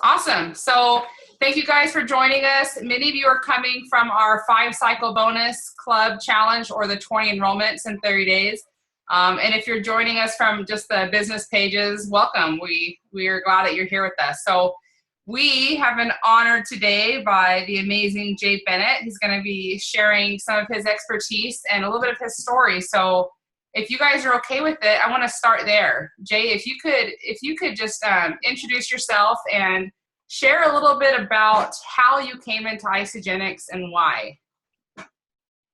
Awesome. So thank you guys for joining us. Many of you are coming from our 5-cycle bonus club challenge or the 20 enrollments in 30 days. And if you're joining us from just the business pages, welcome. We are glad that you're here with us. So we have been honored today by the amazing Jay Bennett. He's going to be sharing some of his expertise and a little bit of his story. So if you guys are okay with it, I want to start there. Jay, if you could just introduce yourself and share a little bit about how you came into Isagenix and why.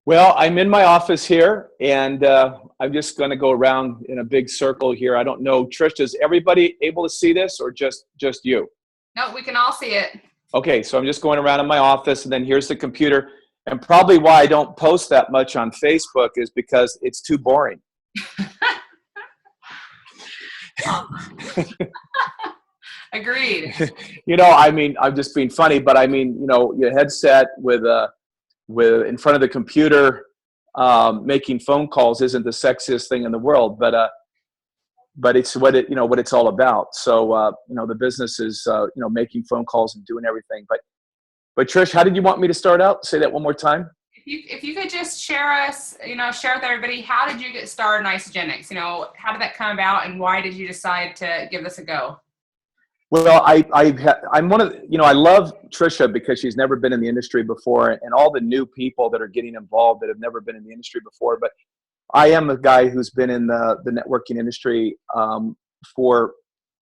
Well, I'm in my office here, and I'm just going to go around in a big circle here. I don't know, Trisha, is everybody able to see this or just you? No, we can all see it. Okay, so I'm just going around in my office, and then here's the computer. And probably why I don't post that much on Facebook is because it's too boring. Agreed. I mean, I'm just being funny, but I mean, your headset with in front of the computer, making phone calls isn't the sexiest thing in the world, but it's what it's all about. So, the business is, making phone calls and doing everything. But Trish, how did you want me to start out? Say that one more time. If you could just share with everybody, how did you get started in Isagenix? How did that come about, and why did you decide to give this a go? Well, I'm one of I love Trisha because she's never been in the industry before, and all the new people that are getting involved that have never been in the industry before. But I am a guy who's been in the networking industry for,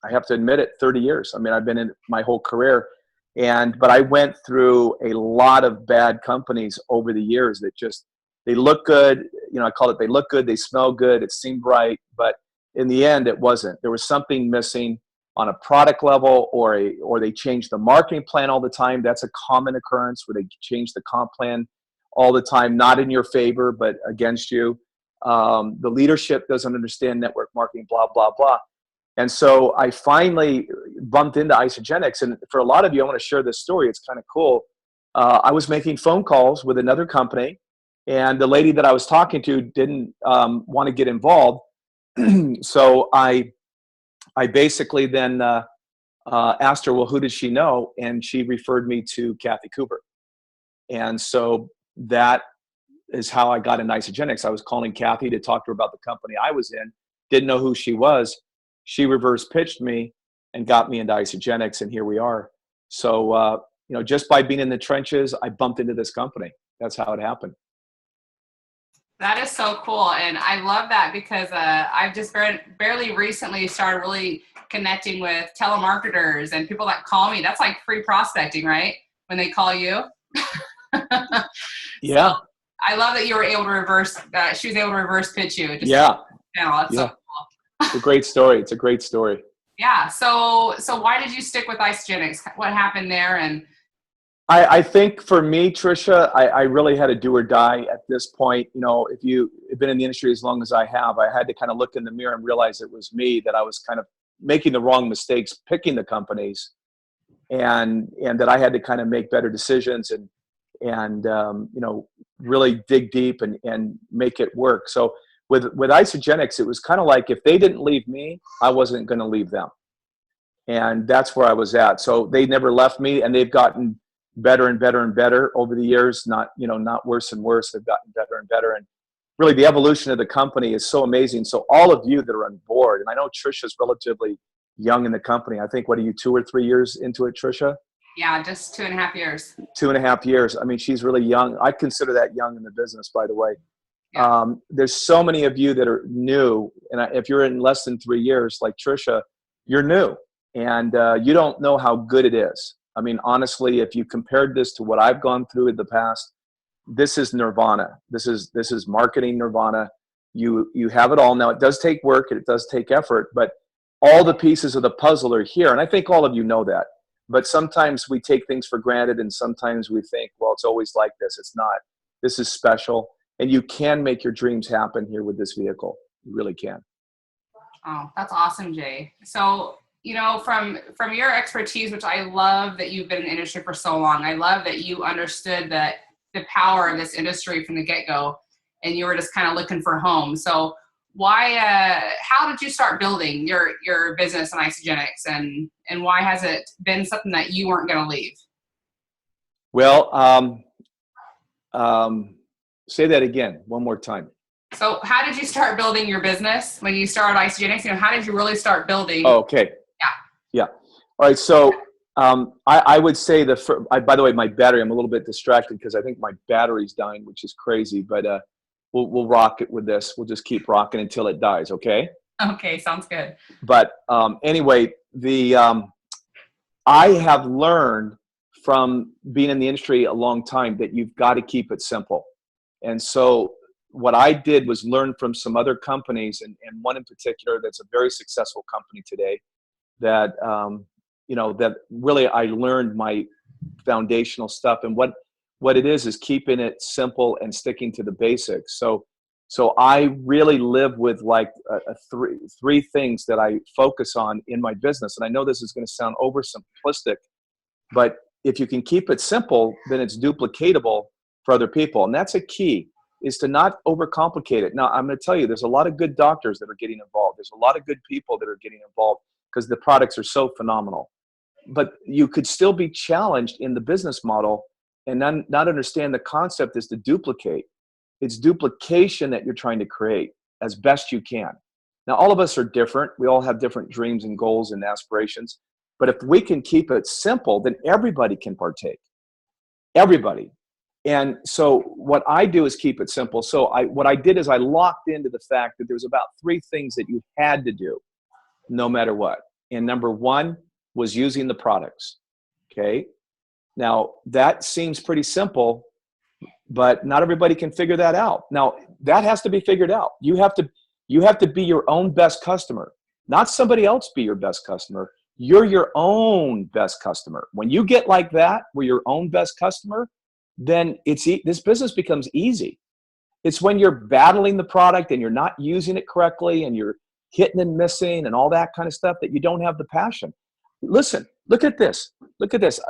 I have to admit it, 30 years. I mean, I've been in my whole career. But I went through a lot of bad companies over the years that they look good. I call it, they look good, they smell good, it seemed right. But in the end, it wasn't. There was something missing on a product level, or they changed the marketing plan all the time. That's a common occurrence where they change the comp plan all the time, not in your favor, but against you. The leadership doesn't understand network marketing, blah, blah, blah. And so I finally bumped into Isagenix. And for a lot of you, I want to share this story. It's kind of cool. I was making phone calls with another company, and the lady that I was talking to didn't want to get involved. So I basically then asked her, well, who did she know? And she referred me to Kathy Cooper. And so that is how I got into Isagenix. I was calling Kathy to talk to her about the company I was in, didn't know who she was. She reverse pitched me and got me into Isagenix, and here we are. So, just by being in the trenches, I bumped into this company. That's how it happened. That is so cool. And I love that because I've just barely recently started really connecting with telemarketers and people that call me. That's like free prospecting, right? When they call you. Yeah. So I love that you were able to she was able to reverse pitch you. Yeah. That's so cool. It's a great story. It's a great story. Yeah. So why did you stick with Isagenix? What happened there? And I think for me, Trisha, I really had a do or die at this point. If you've been in the industry as long as I have, I had to kind of look in the mirror and realize it was me, that I was kind of making the wrong mistakes, picking the companies, and that I had to kind of make better decisions and really dig deep and make it work. So with Isagenix, it was kind of like, if they didn't leave me, I wasn't going to leave them. And that's where I was at. So they never left me, and they've gotten better and better and better over the years, not worse and worse. They've gotten better and better. And really the evolution of the company is so amazing. So all of you that are on board, and I know Trisha's relatively young in the company. I think, what are you, 2 or 3 years into it, Trisha? Yeah, just 2.5 years. 2.5 years. I mean, she's really young. I consider that young in the business, by the way. Yeah. There's so many of you that are new. And if you're in less than 3 years, like Trisha, you're new. And you don't know how good it is. I mean, honestly, if you compared this to what I've gone through in the past, this is nirvana. This is marketing nirvana. You have it all. Now, it does take work and it does take effort, but all the pieces of the puzzle are here. And I think all of you know that. But sometimes we take things for granted, and sometimes we think, well, it's always like this. It's not. This is special. And you can make your dreams happen here with this vehicle. You really can. Oh, that's awesome, Jay. So, from your expertise, which I love that you've been in the industry for so long, I love that you understood the power of this industry from the get-go, and you were just kind of looking for home. So how did you start building your business in Isagenix, and why has it been something that you weren't going to leave? Well, say that again, one more time. So how did you start building your business when you started Isagenix? How did you really start building? Oh, okay. Yeah. All right. So I would say by the way, my battery, I'm a little bit distracted because I think my battery's dying, which is crazy, but we'll rock it with this. We'll just keep rocking until it dies. Okay. Okay. Sounds good. But anyway, I have learned from being in the industry a long time that you've got to keep it simple. And so what I did was learn from some other companies, and one in particular that's a very successful company today that, that really I learned my foundational stuff. And what it is keeping it simple and sticking to the basics. So I really live with like three things that I focus on in my business. And I know this is going to sound oversimplistic, but if you can keep it simple, then it's duplicatable for other people. And that's a key, is to not overcomplicate it. Now, I'm going to tell you, there's a lot of good doctors that are getting involved. There's a lot of good people that are getting involved because the products are so phenomenal. But you could still be challenged in the business model and not understand the concept is to duplicate. It's duplication that you're trying to create as best you can. Now, all of us are different. We all have different dreams and goals and aspirations. But if we can keep it simple, then everybody can partake. Everybody. And so what I do is keep it simple. So what I did is I locked into the fact that there's about 3 things that you had to do no matter what. And number 1 was using the products. Okay. Now that seems pretty simple, but not everybody can figure that out. Now that has to be figured out. You have to be your own best customer, not somebody else be your best customer. You're your own best customer. When you get like that, we're your own best customer, then this business becomes easy. It's when you're battling the product and you're not using it correctly and you're hitting and missing and all that kind of stuff that you don't have the passion. Listen, look at this. Look at this.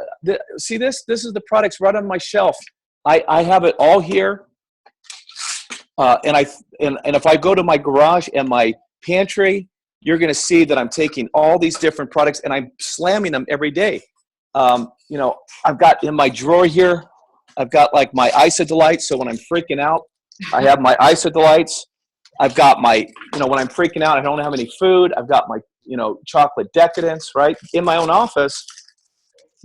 See this? This is the products right on my shelf. I have it all here. And if I go to my garage and my pantry, you're going to see that I'm taking all these different products and I'm slamming them every day. I've got in my drawer here, I've got like my Isagenix. So when I'm freaking out, I have my Isagenix. I've got my, when I'm freaking out, I don't have any food. I've got my, chocolate decadence, right, in my own office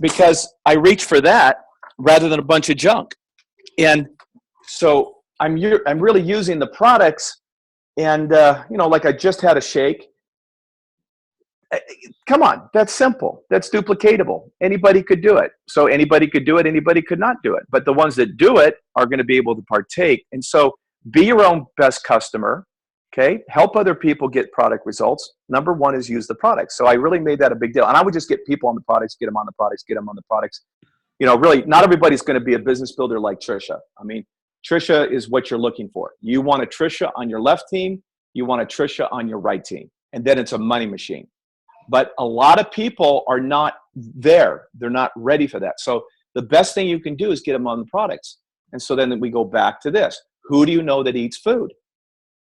because I reach for that rather than a bunch of junk. And so I'm really using the products and, like I just had a shake. Come on, that's simple. That's duplicatable. Anybody could do it. So anybody could do it. Anybody could not do it. But the ones that do it are going to be able to partake. And so be your own best customer. Okay. Help other people get product results. Number 1 is use the products. So I really made that a big deal. And I would just get people on the products, get them on the products, get them on the products. Really not everybody's going to be a business builder like Trisha. I mean, Trisha is what you're looking for. You want a Trisha on your left team. You want a Trisha on your right team. And then it's a money machine. But a lot of people are not there. They're not ready for that. So the best thing you can do is get them on the products. And so then we go back to this. Who do you know that eats food?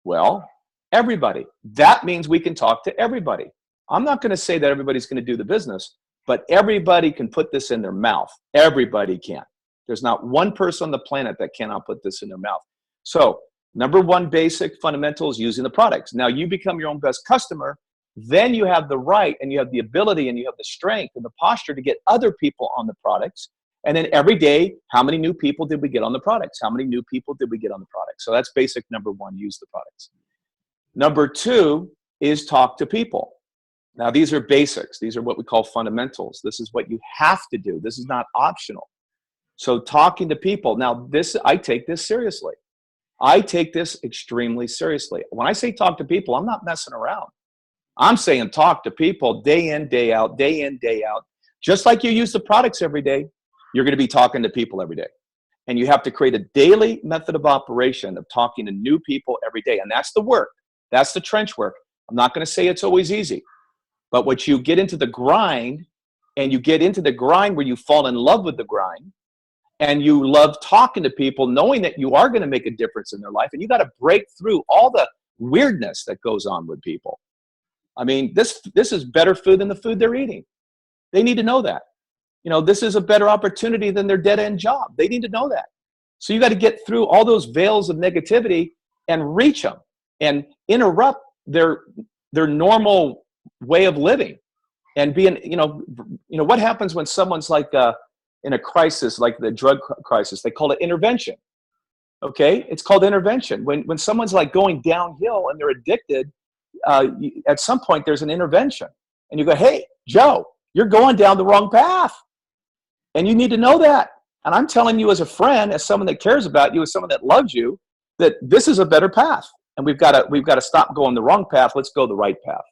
Well, everybody. That means we can talk to everybody. I'm not going to say that everybody's going to do the business, but everybody can put this in their mouth. Everybody can. There's not one person on the planet that cannot put this in their mouth. So number 1 basic fundamental is using the products. Now you become your own best customer. Then you have the right and you have the ability and you have the strength and the posture to get other people on the products. And then every day, how many new people did we get on the products? How many new people did we get on the products? So that's basic number 1, use the products. Number 2 is talk to people. Now, these are basics. These are what we call fundamentals. This is what you have to do. This is not optional. So talking to people. Now, I take this seriously. I take this extremely seriously. When I say talk to people, I'm not messing around. I'm saying talk to people day in, day out, day in, day out. Just like you use the products every day, you're going to be talking to people every day. And you have to create a daily method of operation of talking to new people every day. And that's the work. That's the trench work. I'm not going to say it's always easy. But what you get into the grind, and you get into the grind where you fall in love with the grind, and you love talking to people, knowing that you are going to make a difference in their life, and you got to break through all the weirdness that goes on with people. I mean, this is better food than the food they're eating. They need to know that. This is a better opportunity than their dead-end job. They need to know that. So you got to get through all those veils of negativity and reach them and interrupt their normal way of living and being, what happens when someone's like in a crisis, like the drug crisis? They call it intervention. Okay, it's called intervention. When someone's like going downhill and they're addicted, at some point there's an intervention, and you go, "Hey, Joe, you're going down the wrong path, and you need to know that." And I'm telling you, as a friend, as someone that cares about you, as someone that loves you, that this is a better path, and we've got to stop going the wrong path. Let's go the right path,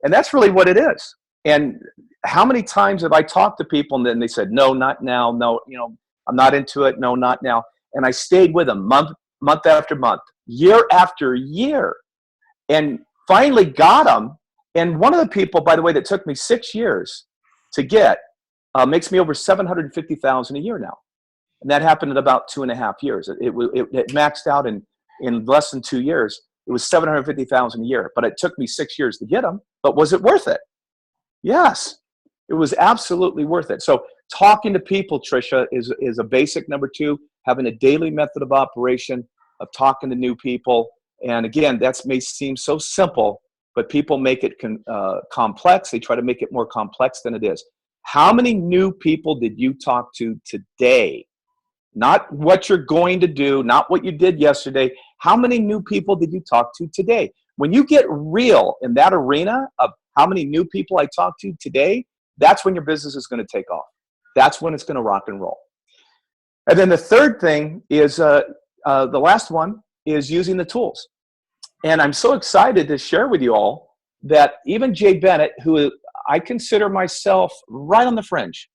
and that's really what it is. And how many times have I talked to people and then they said, "No, not now. No, I'm not into it. No, not now." And I stayed with them month after month, year after year, and finally got them. And one of the people, by the way, that took me 6 years to get, makes me over $750,000 a year now. And that happened in about 2.5 years. It maxed out in less than 2 years. It was $750,000 a year, but it took me 6 years to get them. But was it worth it? Yes, it was absolutely worth it. So talking to people, Trisha, is a basic number 2. Having a daily method of operation of talking to new people. And again, that may seem so simple, but people make it complex. They try to make it more complex than it is. How many new people did you talk to today? Not what you're going to do, not what you did yesterday. How many new people did you talk to today? When you get real in that arena of how many new people I talked to today, that's when your business is going to take off. That's when it's going to rock and roll. And then the third thing is, the last one is using the tools. And I'm so excited to share with you all that even Jay Bennett, who I consider myself right on the fringe,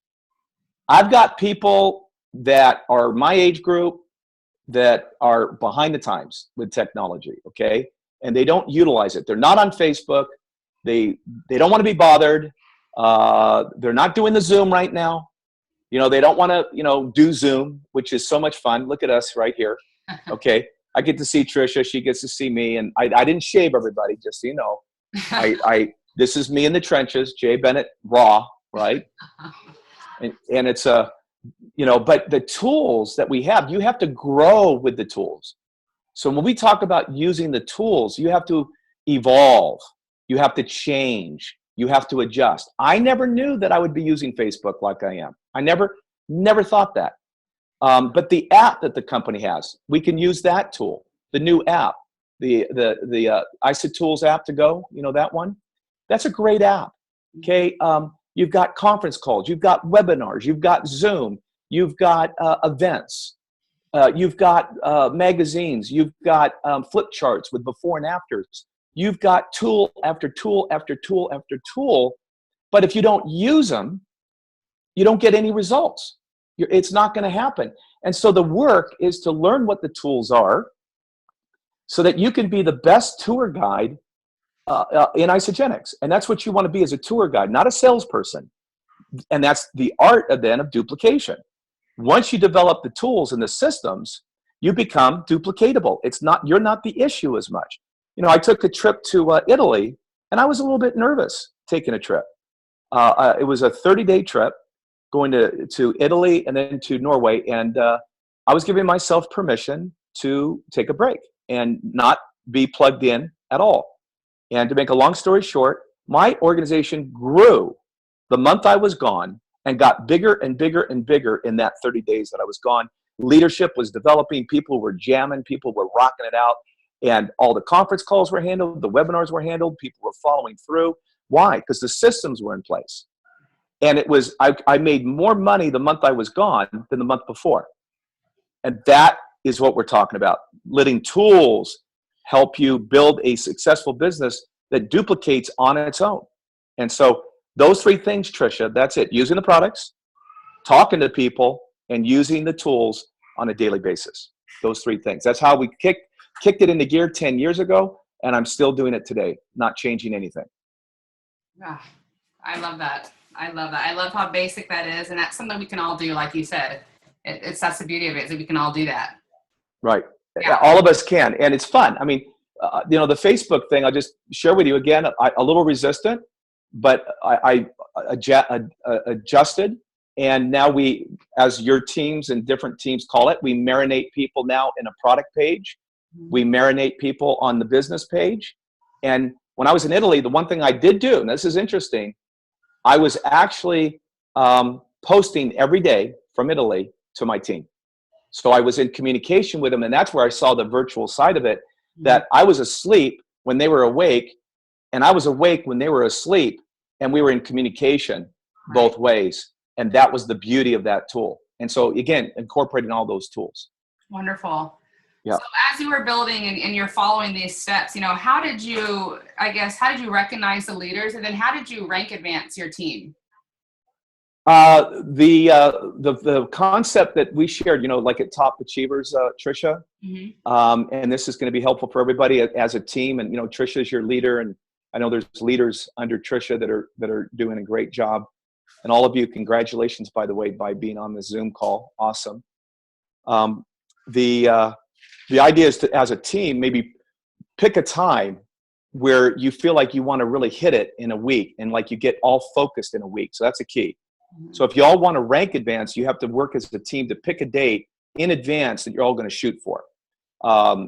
I've got people that are my age group that are behind the times with technology, okay? And they don't utilize it. They're not on Facebook. They don't want to be bothered. They're not doing the Zoom right now. They don't want to, do Zoom, which is so much fun. Look at us right here. Okay. I get to see Trisha. She gets to see me. And I didn't shave, everybody, just so you know. This is me in the trenches, Jay Bennett, raw, right? And it's but the tools that we have, you have to grow with the tools. So when we talk about using the tools, you have to evolve. You have to change. You have to adjust. I never knew that I would be using Facebook like I am. I never thought that. But the app that the company has, we can use that tool. The new app, the Isagenix app to go, that one. That's a great app. Okay, you've got conference calls, you've got webinars, you've got Zoom, you've got events, you've got magazines, you've got flip charts with before and afters. You've got tool after tool after tool after tool, but if you don't use them, you don't get any results. It's not going to happen. And so the work is to learn what the tools are so that you can be the best tour guide in Isagenix. And that's what you want to be as a tour guide, not a salesperson. And that's the art of duplication. Once you develop the tools and the systems, you become duplicatable. You're not the issue as much. I took a trip to Italy, and I was a little bit nervous taking a trip. It was a 30-day trip going to Italy and then to Norway, and I was giving myself permission to take a break and not be plugged in at all. And to make a long story short, my organization grew the month I was gone and got bigger and bigger and bigger in that 30 days that I was gone. Leadership was developing. People were jamming. People were rocking it out. And all the conference calls were handled. The webinars were handled. People were following through. Why? Because the systems were in place. And it was, I made more money the month I was gone than the month before. And that is what we're talking about. Letting tools help you build a successful business that duplicates on its own. And so those three things, Trisha, that's it. Using the products, talking to people, and using the tools on a daily basis. Those three things. That's how we kicked it into gear 10 years ago, and I'm still doing it today, not changing anything. Ah, I love that. I love that. I love how basic that is, and that's something we can all do, like you said. That's the beauty of it, is that we can all do that. Right. Yeah. All of us can, and it's fun. I mean, the Facebook thing, I'll just share with you again, a little resistant, but I adjusted. And now we, as your teams and different teams call it, we marinate people now in a product page. We marinate people on the business page. And when I was in Italy, the one thing I did do, and this is interesting, I was actually posting every day from Italy to my team. So I was in communication with them, and that's where I saw the virtual side of it, that I was asleep when they were awake, and I was awake when they were asleep, and we were in communication both ways. And that was the beauty of that tool. And so, again, incorporating all those tools. Wonderful. Yeah. So as you were building and you're following these steps, how did you recognize the leaders, and then how did you rank advance your team? The concept that we shared, like at Top Achievers, Trisha, and this is going to be helpful for everybody as a team. And, Trisha is your leader, and I know there's leaders under Trisha that are doing a great job. And all of you, congratulations, by the way, by being on the Zoom call. Awesome. The idea is to, as a team, maybe pick a time where you feel like you want to really hit it in a week, and like you get all focused in a week. So that's a key. So if you all want to rank advance, you have to work as a team to pick a date in advance that you're all going to shoot for.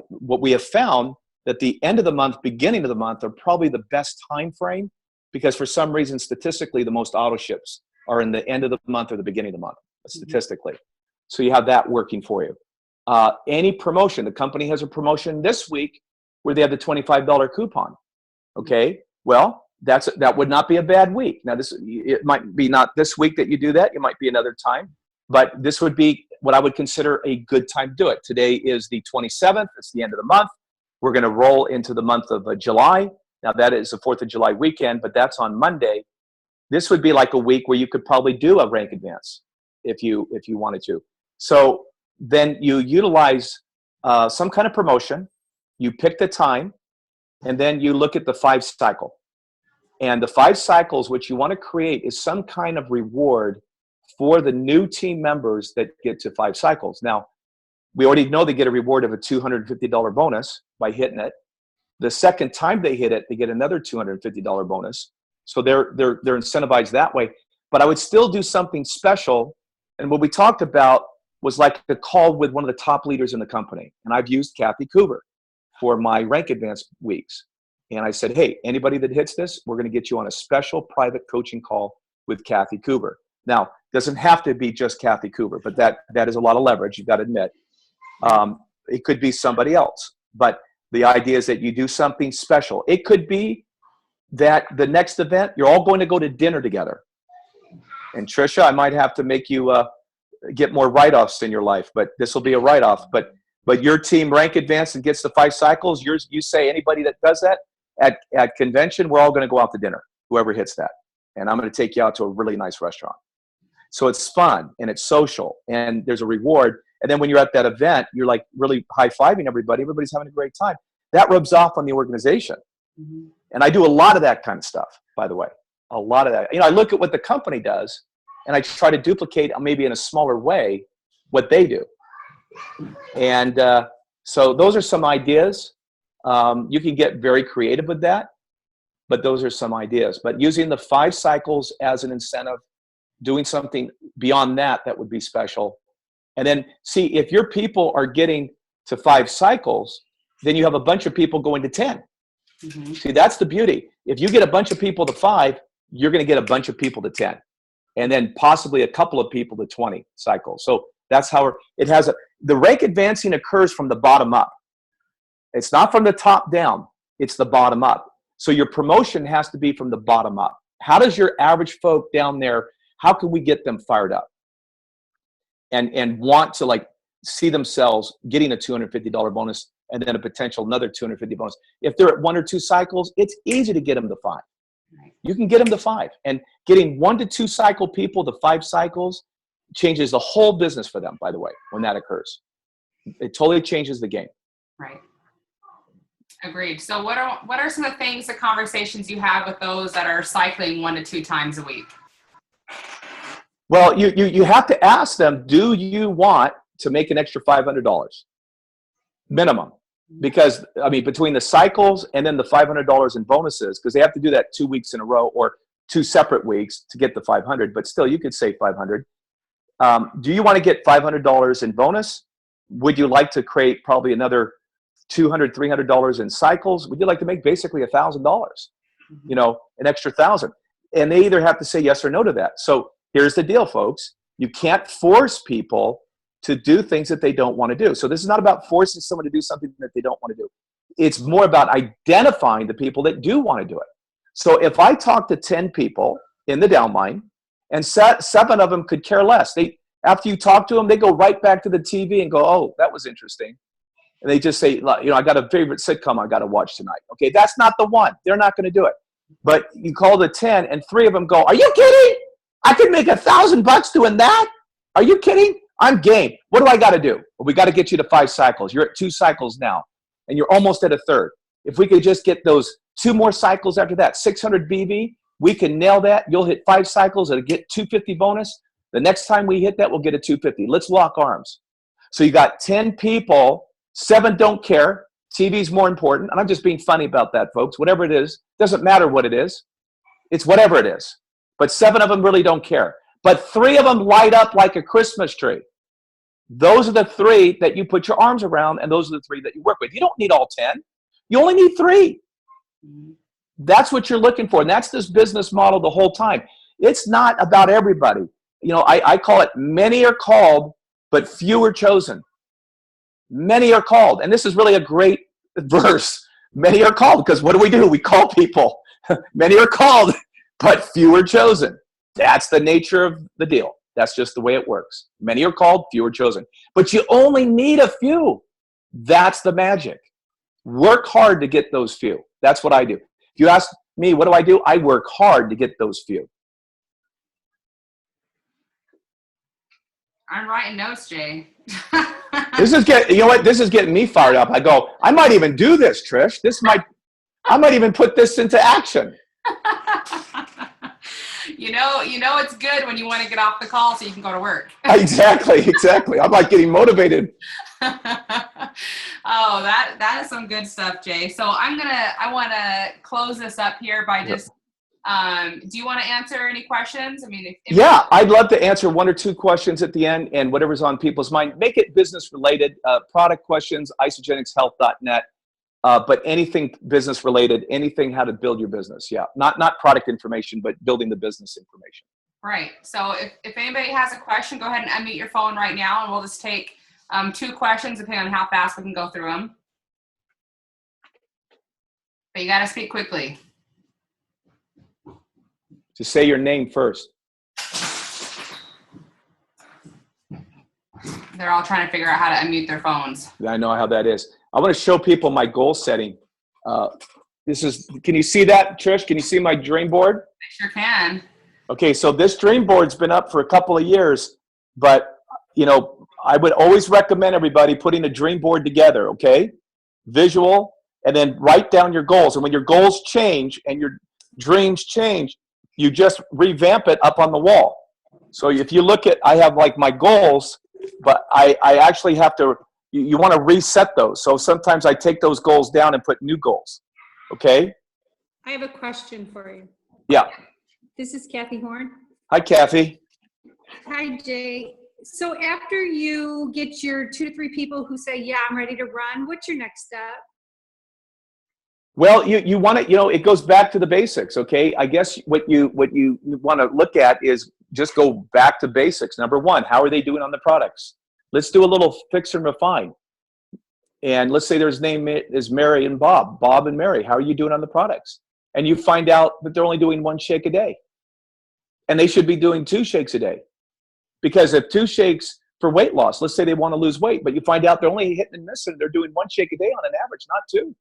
What we have found that the end of the month, beginning of the month are probably the best time frame, because for some reason, statistically, the most auto ships are in the end of the month or the beginning of the month, statistically. So you have that working for you. Any promotion, the company has a promotion this week where they have the $25 coupon. Okay, well, that would not be a bad week. Now, it might be not this week that you do that. It might be another time, but this would be what I would consider a good time to do it. Today is the 27th. It's the end of the month. We're going to roll into the month of July. Now, that is the 4th of July weekend, but that's on Monday. This would be like a week where you could probably do a rank advance if you wanted to. So then you utilize some kind of promotion. You pick the time, and then you look at the 5 cycle. And the 5 cycles, what you want to create is some kind of reward for the new team members that get to 5 cycles. Now, we already know they get a reward of a $250 bonus by hitting it. The second time they hit it, they get another $250 bonus. So they're incentivized that way. But I would still do something special. And what we talked about was like a call with one of the top leaders in the company. And I've used Kathy Coover for my rank advance weeks. And I said, hey, anybody that hits this, we're going to get you on a special private coaching call with Kathy Coover. Now, it doesn't have to be just Kathy Coover, but that is a lot of leverage, you've got to admit. It could be somebody else. But the idea is that you do something special. It could be that the next event, you're all going to go to dinner together. And Trisha, I might have to make you get more write-offs in your life, but this will be a write-off. But your team rank advance and gets the 5 cycles. You say anybody that does that at convention, we're all going to go out to dinner, whoever hits that. And I'm going to take you out to a really nice restaurant. So it's fun and it's social and there's a reward. And then when you're at that event, you're like really high-fiving everybody. Everybody's having a great time. That rubs off on the organization. And I do a lot of that kind of stuff, by the way. A lot of that. I look at what the company does and I try to duplicate maybe in a smaller way what they do. And so those are some ideas. You can get very creative with that, but those are some ideas. But using the 5 cycles as an incentive, doing something beyond that would be special. And then see, if your people are getting to 5 cycles, then you have a bunch of people going to 10. See, that's the beauty. If you get a bunch of people to 5, you're going to get a bunch of people to 10. And then possibly a couple of people to 20 cycles. So that's how it has the rank advancing occurs from the bottom up. It's not from the top down. It's the bottom up. So your promotion has to be from the bottom up. How does your average folk down there, how can we get them fired up and want to like see themselves getting a $250 bonus and then a potential another $250 bonus? If they're at 1 or 2 cycles, it's easy to get them to 5. You can get them to 5. And getting 1 to 2 cycle people to 5 cycles changes the whole business for them, by the way, when that occurs. It totally changes the game. Right. Agreed. So what are some of the things, the conversations you have with those that are cycling 1 to 2 times a week? Well, you have to ask them, do you want to make an extra $500 minimum? Because, I mean, between the cycles and then the $500 in bonuses, because they have to do that 2 weeks in a row or 2 separate weeks to get the 500, but still you could say 500. Do you want to get $500 in bonus? Would you like to create probably another $200, $300 in cycles? Would you like to make basically $1,000, you know, an extra 1,000? And they either have to say yes or no to that. So here's the deal, folks. You can't force people to do things that they don't want to do. So this is not about forcing someone to do something that they don't want to do. It's more about identifying the people that do want to do it. So if I talk to 10 people in the downline and 7 of them could care less, after you talk to them, they go right back to the TV and go, oh, that was interesting. And they just say, you know, I got a favorite sitcom I got to watch tonight. Okay, that's not the one. They're not going to do it. But you call the 10 and 3 of them go, are you kidding? I could make $1,000 doing that? Are you kidding? I'm game. What do I got to do? Well, we got to get you to 5 cycles. You're at 2 cycles now, and you're almost at a third. If we could just get those 2 more cycles after that, 600 BV, we can nail that. You'll hit 5 cycles. It'll get 250 bonus. The next time we hit that, we'll get a 250. Let's lock arms. So you got 10 people, 7 don't care. TV's more important. And I'm just being funny about that, folks. Whatever it is, doesn't matter what it is. It's whatever it is. But 7 of them really don't care. But 3 of them light up like a Christmas tree. Those are the 3 that you put your arms around, and those are the 3 that you work with. You don't need all 10. You only need 3. That's what you're looking for. And that's this business model the whole time. It's not about everybody. You know, I call it many are called, but few are chosen. Many are called. And this is really a great verse. Many are called, because what do? We call people. Many are called, but few are chosen. That's the nature of the deal. That's just the way it works. Many are called, few are chosen. But you only need a few. That's the magic. Work hard to get those few. That's what I do. If you ask me, what do? I work hard to get those few. I'm writing notes, Jay. This is getting me fired up. I go, I might even do this, Trish. I might even put this into action. You know it's good when you want to get off the call so you can go to work. Exactly. I'm like getting motivated. Oh, that is some good stuff, Jay. So I want to close this up here by just, do you want to answer any questions? I mean, yeah, I'd love to answer 1 or 2 questions at the end, and whatever's on people's mind. Make it business related, product questions, isagenixhealth.net. But anything business related, anything how to build your business. Yeah. Not product information, but building the business information. Right. So if anybody has a question, go ahead and unmute your phone right now, and we'll just take 2 questions depending on how fast we can go through them. But you got to speak quickly. Just say your name first. They're all trying to figure out how to unmute their phones. I know how that is. I want to show people my goal setting. Can you see that, Trish? Can you see my dream board? I sure can. Okay, so this dream board's been up for a couple of years, but you know, I would always recommend everybody putting a dream board together, okay? Visual, and then write down your goals. And when your goals change and your dreams change, you just revamp it up on the wall. So if you look at, I have like my goals, but I actually have to, you want to reset those. So sometimes I take those goals down and put new goals. Okay? I have a question for you. Yeah. This is Kathy Horn. Hi, Kathy. Hi, Jay. So after you get your 2 to 3 people who say, yeah, I'm ready to run, what's your next step? Well, you want to, you know, it goes back to the basics, okay? I guess what you want to look at is just go back to basics. Number 1, how are they doing on the products? Let's do a little fix and refine. And let's say their name is Mary and Bob. Bob and Mary, how are you doing on the products? And you find out that they're only doing 1 shake a day. And they should be doing 2 shakes a day. Because if 2 shakes for weight loss, let's say they want to lose weight, but you find out they're only hitting and missing, they're doing 1 shake a day on an average, not 2.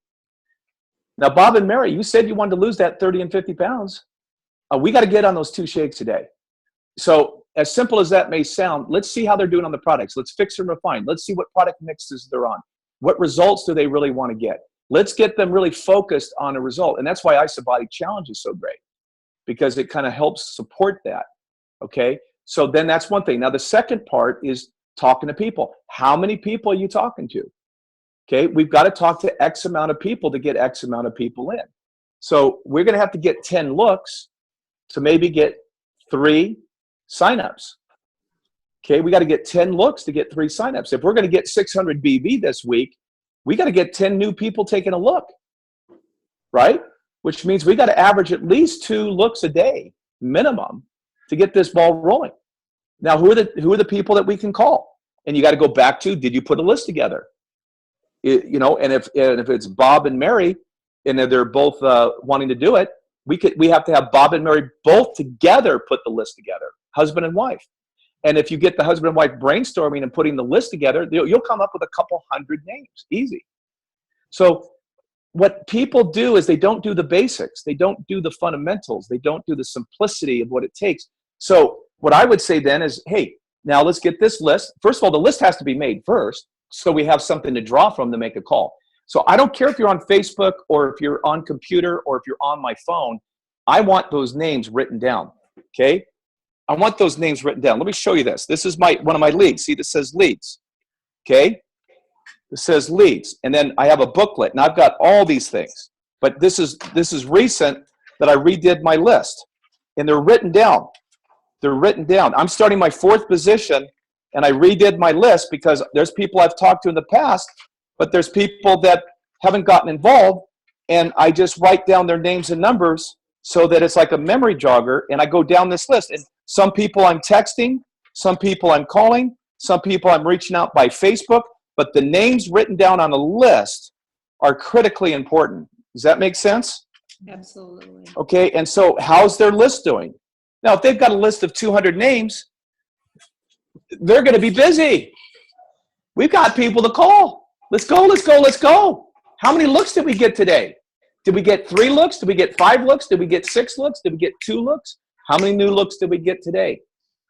Now, Bob and Mary, you said you wanted to lose that 30 and 50 pounds. We got to get on those 2 shakes a day. So as simple as that may sound, let's see how they're doing on the products. Let's fix and refine. Let's see what product mixes they're on. What results do they really want to get? Let's get them really focused on a result. And that's why Isabody Challenge is so great, because it kind of helps support that. Okay. So then that's one thing. Now, the second part is talking to people. How many people are you talking to? Okay, we've got to talk to X amount of people to get X amount of people in. So we're going to have to get 10 looks to maybe get 3 signups. Okay, we got to get 10 looks to get 3 signups. If we're going to get 600 BV this week, we got to get 10 new people taking a look, right? Which means we got to average at least 2 looks a day minimum to get this ball rolling. Now, who are the people that we can call? And you got to go back to, did you put a list together? And if it's Bob and Mary, and they're both wanting to do it, we have to have Bob and Mary both together put the list together, husband and wife. And if you get the husband and wife brainstorming and putting the list together, you'll come up with a couple hundred names, easy. So what people do is they don't do the basics. They don't do the fundamentals. They don't do the simplicity of what it takes. So what I would say then is, hey, now let's get this list. First of all, the list has to be made first, so we have something to draw from to make a call. So I don't care if you're on Facebook or if you're on computer or if you're on my phone. I want those names written down, okay? I want those names written down. Let me show you this. This is one of my leads. See, this says leads, okay? It says leads. And then I have a booklet, and I've got all these things. But this is recent that I redid my list, and they're written down. They're written down. I'm starting my 4th position, and I redid my list because there's people I've talked to in the past, but there's people that haven't gotten involved, and I just write down their names and numbers so that it's like a memory jogger, and I go down this list. And some people I'm texting, some people I'm calling, some people I'm reaching out by Facebook, but the names written down on a list are critically important. Does that make sense? Absolutely. Okay, and so how's their list doing? Now, if they've got a list of 200 names, they're going to be busy. We've got people to call. Let's go, let's go, let's go. How many looks did we get today? Did we get 3 looks? Did we get 5 looks? Did we get 6 looks? Did we get 2 looks? How many new looks did we get today?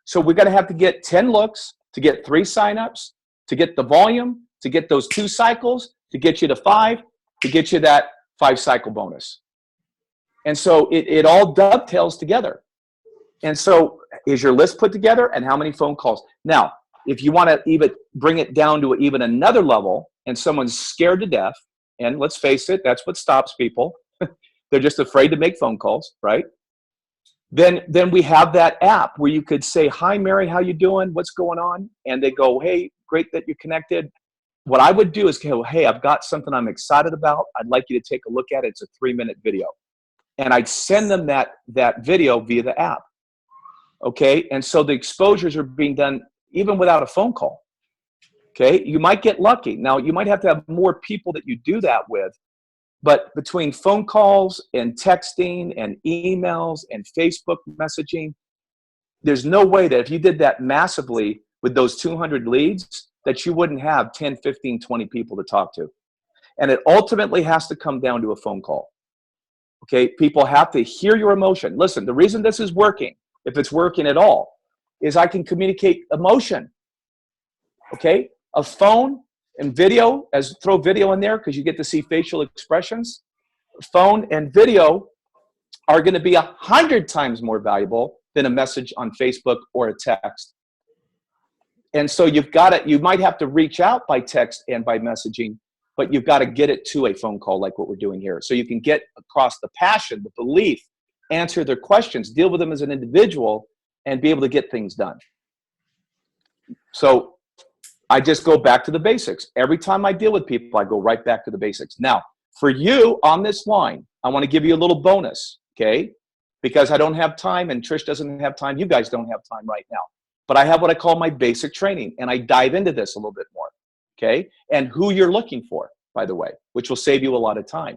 So we're going to have to get 10 looks to get 3 signups, to get the volume, to get those 2 cycles, to get you to 5, to get you that 5 cycle bonus. And so it all dovetails together. And so is your list put together, and how many phone calls? Now, if you want to even bring it down to even another level and someone's scared to death, and let's face it, that's what stops people. They're just afraid to make phone calls, right? Then we have that app where you could say, hi, Mary, how you doing? What's going on? And they go, hey, great that you're connected. What I would do is go, hey, I've got something I'm excited about. I'd like you to take a look at it. It's a 3-minute video. And I'd send them that video via the app. Okay, and so the exposures are being done even without a phone call. Okay, you might get lucky. Now, you might have to have more people that you do that with, but between phone calls and texting and emails and Facebook messaging, there's no way that if you did that massively with those 200 leads, that you wouldn't have 10, 15, 20 people to talk to. And it ultimately has to come down to a phone call. Okay, people have to hear your emotion. Listen, the reason this is working, if it's working at all, is I can communicate emotion. Okay, a phone and video, throw video in there because you get to see facial expressions. Phone and video are going to be 100 times more valuable than a message on Facebook or a text. And so you might have to reach out by text and by messaging, but you've got to get it to a phone call like what we're doing here. So you can get across the passion, the belief, answer their questions, deal with them as an individual, and be able to get things done. So I just go back to the basics. Every time I deal with people, I go right back to the basics. Now, for you on this line, I want to give you a little bonus, okay? Because I don't have time and Trish doesn't have time. You guys don't have time right now. But I have what I call my basic training, and I dive into this a little bit more, okay? And who you're looking for, by the way, which will save you a lot of time.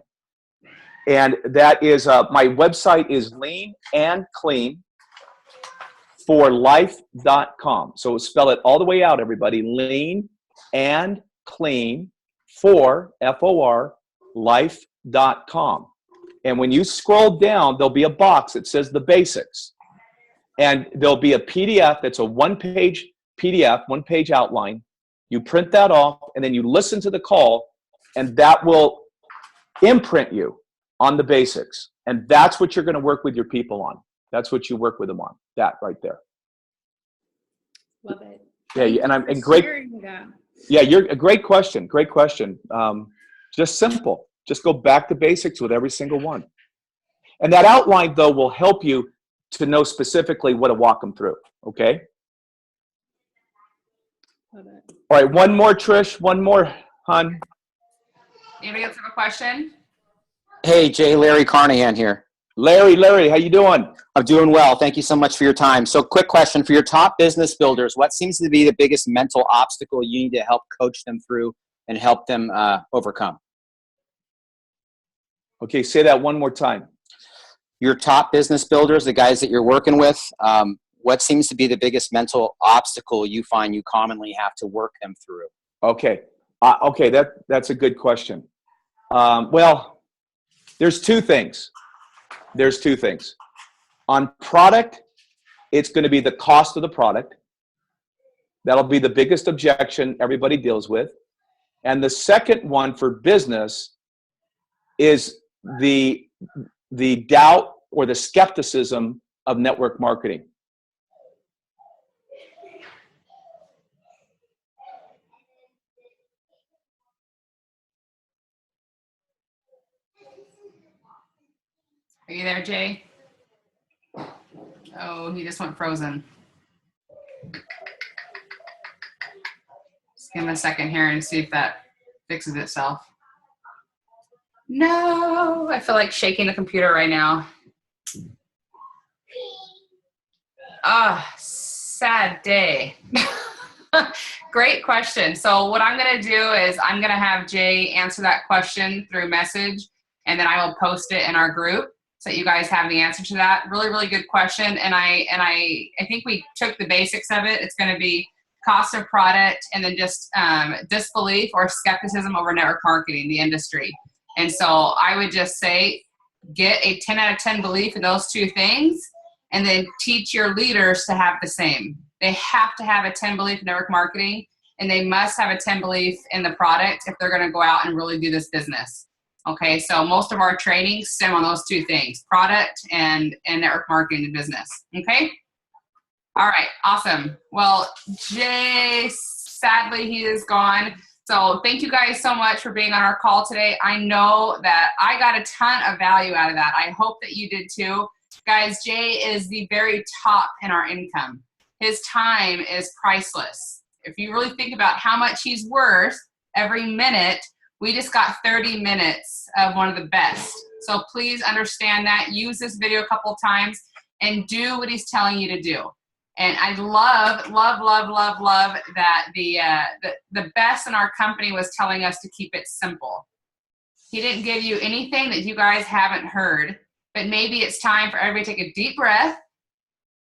And that is, my website is leanandclean4life.com. So spell it all the way out, everybody. Lean and clean for, F-O-R, life.com. And when you scroll down, there'll be a box that says the basics. And there'll be a PDF that's a one-page PDF, one-page outline. You print that off, and then you listen to the call, and that will imprint you on the basics. And that's what you're going to work with your people on. That's what you work with them on, that right there. Love it. Yeah, and I'm and great. Yeah, you're a great question. Great question. Just simple. Just go back to basics with every single one. And that outline, though, will help you to know specifically what to walk them through. Okay? All right, one more, Trish. One more, hon. Anybody else have a question? Hey, Jay, Larry Carnahan here. Larry, how you doing? I'm doing well. Thank you so much for your time. So quick question for your top business builders. What seems to be the biggest mental obstacle you need to help coach them through and help them overcome? Okay, say that one more time. Your top business builders, the guys that you're working with, what seems to be the biggest mental obstacle you find you commonly have to work them through? Okay, that's a good question. Well, there's two things. On product, it's going to be the cost of the product. That'll be the biggest objection everybody deals with. And the second one for business is the doubt or the skepticism of network marketing. Are you there, Jay? Oh, he just went frozen. Just give him a second here and see if that fixes itself. No, I feel like shaking the computer right now. Sad day. Great question. So what I'm going to do is I'm going to have Jay answer that question through message, and then I will post it in our group so that you guys have the answer to that. Really, really good question. And I think we took the basics of it. It's going to be cost of product and then just disbelief or skepticism over network marketing, the industry. And so I would just say get a 10 out of 10 belief in those two things and then teach your leaders to have the same. They have to have a 10 belief in network marketing, and they must have a 10 belief in the product if they're going to go out and really do this business. Okay, so most of our trainings stem on those two things, product and network marketing and business. Okay? All right, awesome. Well, Jay, sadly, he is gone. So thank you guys so much for being on our call today. I know that I got a ton of value out of that. I hope that you did too. Guys, Jay is the very top in our income. His time is priceless. If you really think about how much he's worth every minute, we just got 30 minutes of one of the best. So please understand that. Use this video a couple of times and do what he's telling you to do. And I love that the best in our company was telling us to keep it simple. He didn't give you anything that you guys haven't heard, but maybe it's time for everybody to take a deep breath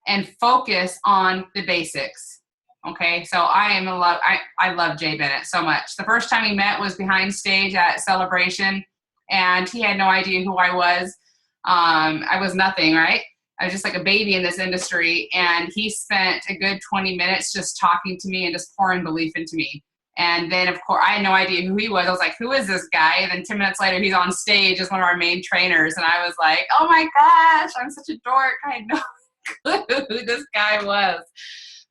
and focus on the basics. Okay, so I love Jay Bennett so much. The first time we met was behind stage at Celebration, and he had no idea who I was. I was nothing, right? I was just like a baby in this industry, and he spent a good 20 minutes just talking to me and just pouring belief into me. And then, of course, I had no idea who he was. I was like, who is this guy? And then 10 minutes later, he's on stage as one of our main trainers, and I was like, oh my gosh, I'm such a dork. I had no clue who this guy was.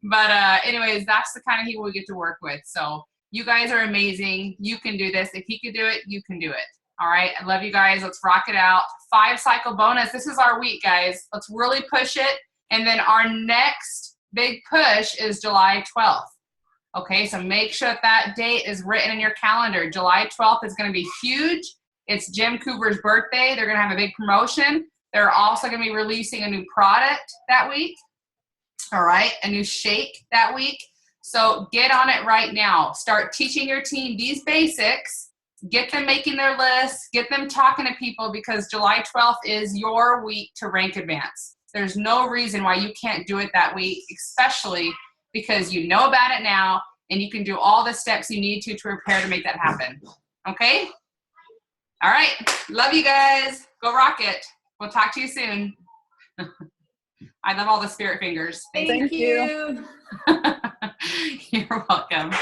But anyways, that's the kind of people we get to work with. So you guys are amazing. You can do this. If he could do it, you can do it. All right. I love you guys. Let's rock it out. 5-cycle bonus. This is our week, guys. Let's really push it. And then our next big push is July 12th. Okay. So make sure that date is written in your calendar. July 12th is going to be huge. It's Jim Cooper's birthday. They're going to have a big promotion. They're also going to be releasing a new product that week. All right. A new shake that week. So get on it right now. Start teaching your team these basics. Get them making their lists, get them talking to people, because July 12th is your week to rank advance. There's no reason why you can't do it that week, especially because you know about it now and you can do all the steps you need to prepare to make that happen. Okay? All right. Love you guys. Go rock it. We'll talk to you soon. I love all the spirit fingers. Thank you. You're welcome.